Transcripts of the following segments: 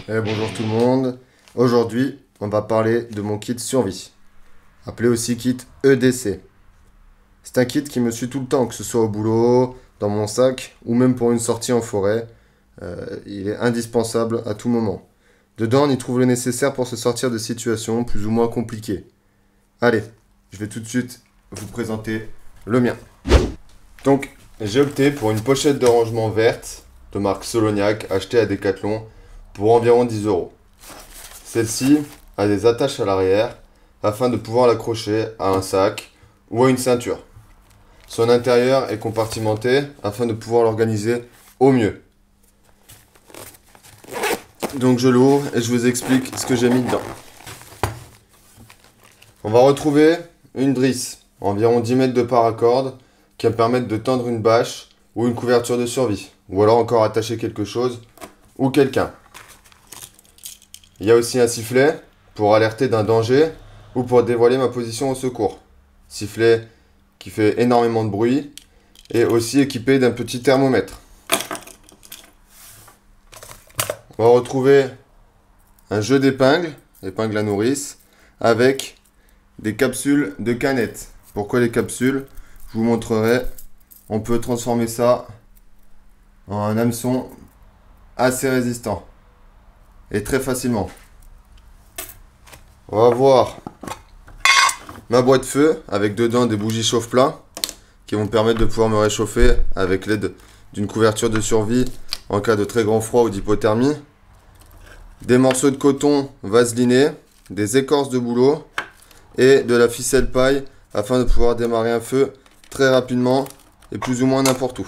Bonjour tout le monde. Aujourd'hui, on va parler de mon kit survie, appelé aussi kit EDC. C'est un kit qui me suit tout le temps, que ce soit au boulot, dans mon sac ou même pour une sortie en forêt. Il est indispensable à tout moment. Dedans, on y trouve le nécessaire pour se sortir de situations plus ou moins compliquées. Allez, je vais tout de suite vous présenter le mien. Donc, j'ai opté pour une pochette de rangement verte de marque Soloniac achetée à Decathlon pour environ 10 euros. Celle-ci a des attaches à l'arrière afin de pouvoir l'accrocher à un sac ou à une ceinture. Son intérieur est compartimenté afin de pouvoir l'organiser au mieux. Donc je l'ouvre et je vous explique ce que j'ai mis dedans. On va retrouver une drisse, environ 10 mètres de paracorde, qui va permettre de tendre une bâche ou une couverture de survie, ou alors encore attacher quelque chose ou quelqu'un. Il y a aussi un sifflet pour alerter d'un danger ou pour dévoiler ma position au secours. Sifflet qui fait énormément de bruit et aussi équipé d'un petit thermomètre. On va retrouver un jeu d'épingles, épingles à nourrice, avec des capsules de canettes. Pourquoi les capsules? Je vous montrerai. On peut transformer ça en un hameçon assez résistant et très facilement. On va voir ma boîte feu avec dedans des bougies chauffe-plat qui vont me permettre de pouvoir me réchauffer avec l'aide d'une couverture de survie en cas de très grand froid ou d'hypothermie. Des morceaux de coton vaselinés, des écorces de bouleau et de la ficelle paille afin de pouvoir démarrer un feu très rapidement et plus ou moins n'importe où.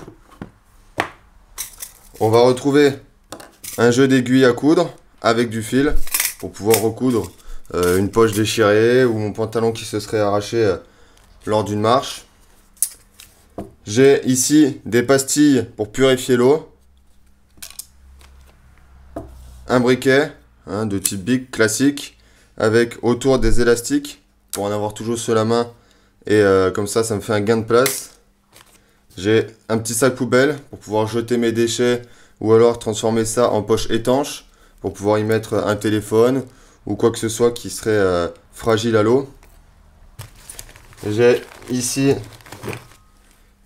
On va retrouver un jeu d'aiguilles à coudre avec du fil pour pouvoir recoudre une poche déchirée ou mon pantalon qui se serait arraché lors d'une marche. J'ai ici des pastilles pour purifier l'eau, un briquet de type Bic classique avec autour des élastiques pour en avoir toujours sous la main et comme ça me fait un gain de place. J'ai un petit sac poubelle pour pouvoir jeter mes déchets ou alors transformer ça en poche étanche pour pouvoir y mettre un téléphone ou quoi que ce soit qui serait fragile à l'eau. J'ai ici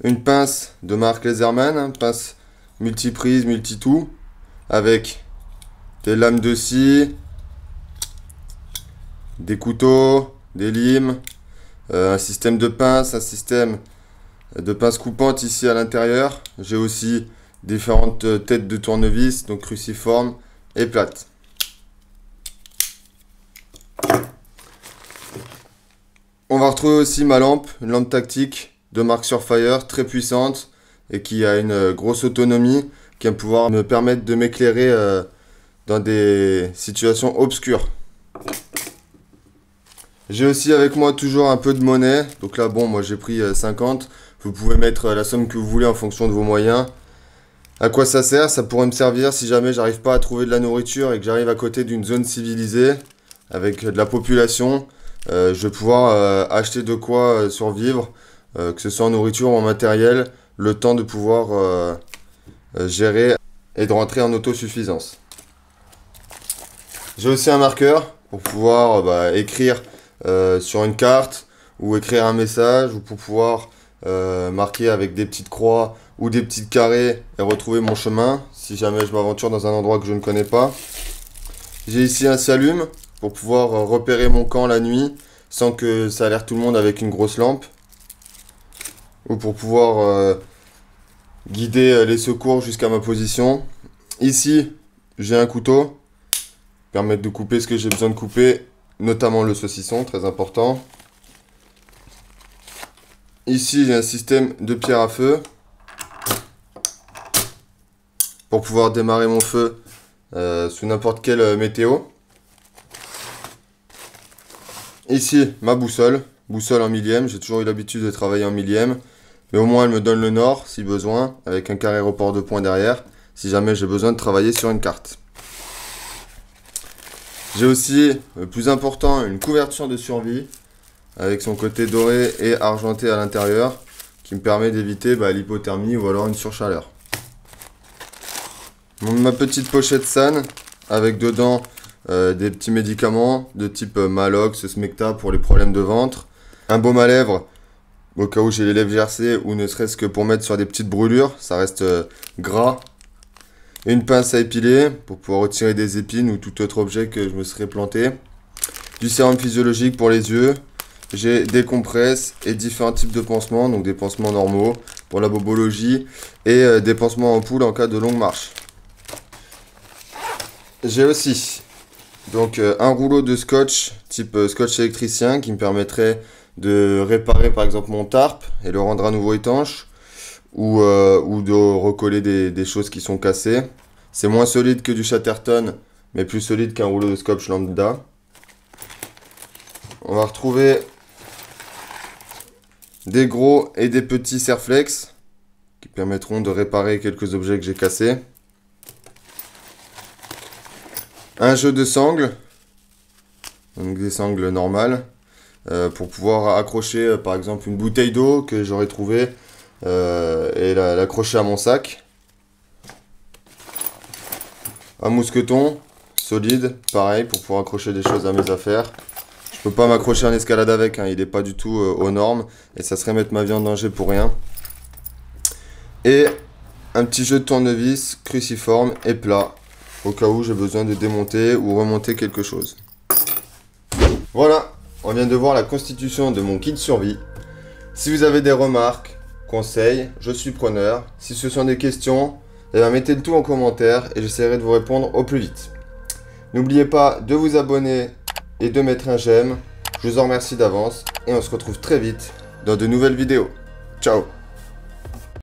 une pince de marque Laserman, pince multiprise, multi-tout, avec des lames de scie, des couteaux, des limes, un système de pince, un système de pince coupante ici à l'intérieur. J'ai aussi différentes têtes de tournevis, donc cruciformes et plates. On va retrouver aussi ma lampe, une lampe tactique de marque Surefire, très puissante et qui a une grosse autonomie, qui va pouvoir me permettre de m'éclairer dans des situations obscures. J'ai aussi avec moi toujours un peu de monnaie, donc là bon, moi j'ai pris 50, vous pouvez mettre la somme que vous voulez en fonction de vos moyens. À quoi ça sert? Ça pourrait me servir si jamais j'arrive pas à trouver de la nourriture et que j'arrive à côté d'une zone civilisée avec de la population. Je vais pouvoir acheter de quoi survivre, que ce soit en nourriture ou en matériel, le temps de pouvoir gérer et de rentrer en autosuffisance. J'ai aussi un marqueur pour pouvoir écrire sur une carte ou écrire un message ou pour pouvoir marquer avec des petites croix ou des petits carrés et retrouver mon chemin si jamais je m'aventure dans un endroit que je ne connais pas. J'ai ici un scialume pour pouvoir repérer mon camp la nuit sans que ça alerte tout le monde avec une grosse lampe. Ou pour pouvoir guider les secours jusqu'à ma position. Ici, j'ai un couteau. Permettre de couper ce que j'ai besoin de couper, notamment le saucisson, très important. Ici, j'ai un système de pierre à feu. Pour pouvoir démarrer mon feu sous n'importe quelle météo. Ici, ma boussole en millième. J'ai toujours eu l'habitude de travailler en millième. Mais au moins, elle me donne le nord, si besoin, avec un carré report de points derrière, si jamais j'ai besoin de travailler sur une carte. J'ai aussi, le plus important, une couverture de survie, avec son côté doré et argenté à l'intérieur, qui me permet d'éviter l'hypothermie ou alors une surchaleur. Ma petite pochette SAN avec dedans des petits médicaments de type Malox, Smecta pour les problèmes de ventre, un baume à lèvres au cas où j'ai les lèvres gercées ou ne serait-ce que pour mettre sur des petites brûlures, ça reste gras, une pince à épiler pour pouvoir retirer des épines ou tout autre objet que je me serais planté, du sérum physiologique pour les yeux, j'ai des compresses et différents types de pansements, donc des pansements normaux pour la bobologie et des pansements en poule en cas de longue marche. J'ai aussi donc un rouleau de scotch type scotch électricien qui me permettrait de réparer par exemple mon tarp et le rendre à nouveau étanche ou de recoller des choses qui sont cassées. C'est moins solide que du Chatterton mais plus solide qu'un rouleau de scotch lambda. On va retrouver des gros et des petits serflex qui permettront de réparer quelques objets que j'ai cassés. Un jeu de sangles, donc des sangles normales, pour pouvoir accrocher par exemple une bouteille d'eau que j'aurais trouvée et l'accrocher à mon sac. Un mousqueton solide, pareil, pour pouvoir accrocher des choses à mes affaires. Je peux pas m'accrocher en escalade avec, hein, il n'est pas du tout aux normes et ça serait mettre ma vie en danger pour rien. Et un petit jeu de tournevis cruciforme et plat, au cas où j'ai besoin de démonter ou remonter quelque chose. Voilà, on vient de voir la constitution de mon kit survie. Si vous avez des remarques, conseils, je suis preneur. Si ce sont des questions, eh bien mettez le tout en commentaire et j'essaierai de vous répondre au plus vite. N'oubliez pas de vous abonner et de mettre un j'aime. Je vous en remercie d'avance et on se retrouve très vite dans de nouvelles vidéos. Ciao!